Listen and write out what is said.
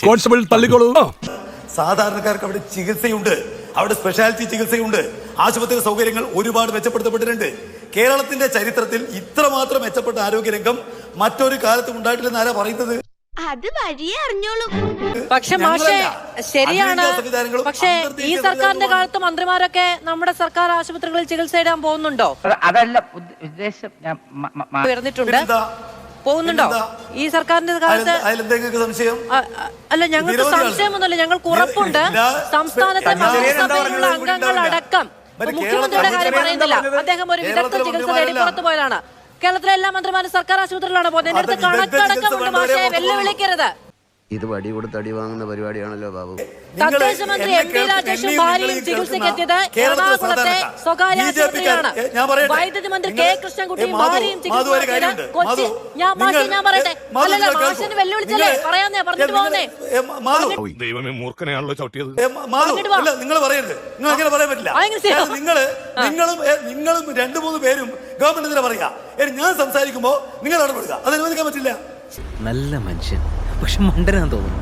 Constable തള്ളിക്കോളൂ. സാധാരണക്കാർക്ക് അവിടെ ചികിത്സയുണ്ട്, അവിടെ സ്പെഷ്യാലിറ്റി ചികിത്സയുണ്ട്, ആശുപത്രി സൗകര്യങ്ങൾ ഒരുപാട് മെച്ചപ്പെടുത്തപ്പെട്ടിട്ടുണ്ട്. കേരളത്തിന്റെ ചരിത്രത്തിൽ ഇത്രമാത്രം മെച്ചപ്പെട്ട ആരോഗ്യരംഗം മറ്റൊരു കാലത്തും ഉണ്ടായിട്ടില്ലെന്ന് ആരാ പറയുന്നത്? അത് വഴിയേ അറിഞ്ഞോളൂ. പക്ഷെ മാഷെ ശരിയാണ്. പക്ഷേ ഈ സർക്കാരിന്റെ കാലത്ത് മന്ത്രിമാരൊക്കെ നമ്മുടെ സർക്കാർ ആശുപത്രികളിൽ ചികിത്സ ഇടാൻ പോകുന്നുണ്ടോ? അതല്ല ഉദ്ദേശം. ഉയർന്നിട്ടുണ്ട്, പോകുന്നുണ്ടോ ഈ സർക്കാരിന്റെ കാലത്ത്? സംശയം അല്ല, ഞങ്ങൾക്ക് സംശയമൊന്നുമില്ല, ഞങ്ങൾക്ക് ഉറപ്പുണ്ട്. സംസ്ഥാനത്തെ മന്ത്രിസഭയിലുള്ള അംഗങ്ങളടക്കം മുഖ്യമന്ത്രിയുടെ കാര്യം പറയുന്നില്ല, അദ്ദേഹം ഒരു വിദഗ്ധ ചികിത്സ തേടി പുറത്തു പോയതാണ്. കേരളത്തിലെ എല്ലാ മന്ത്രിമാരും സർക്കാർ ആശുപത്രിയിലാണ് പോകുന്നത്. എന്റെ അടുത്ത് കണക്കടക്കമുണ്ട് മാഷെ, വെല്ലുവിളിക്കരുത്. ഇത് വടി കൊടുത്ത് അടി വാങ്ങുന്ന പരിപാടിയാണല്ലോ ബാബു. തദ്ദേശ മന്ത്രി എം.പി. രാജേഷും ഭാര്യയും ചികിത്സയ്ക്കെത്തിയത് എറണാകുളത്തെ സ്വകാര്യ ആശുപത്രിയാണ്. വൈദ്യുതി മന്ത്രി കെ കൃഷ്ണൻകുട്ടിയും ഭാര്യയും ചികിത്സയ്ക്കെത്തിയത് കൊച്ചി. ഞാൻ പറയട്ടെ, അല്ലല്ല മാഷിന് വെല്ലുവിളിച്ചല്ലേ, പറയാന്നേ, പറഞ്ഞിട്ട് പോകുന്നേ. ദൈവമേ, മൂർഖനെയാണല്ലോ ചവിട്ടിയത്. നിങ്ങൾ പറയരുത്, നിങ്ങൾ അങ്ങനെ പറയാൻ പറ്റില്ല. നിങ്ങളും 2-3 പേരും ഗവൺമെന്റിനെ പറയാ, ഞാൻ സംസാരിക്കുമ്പോ നിങ്ങൾ ഇടപെടുക, അത് അനുവദിക്കാൻ പറ്റില്ല. നല്ല മനുഷ്യൻ, പക്ഷെ മണ്ടനാന്ന് തോന്നുന്നു.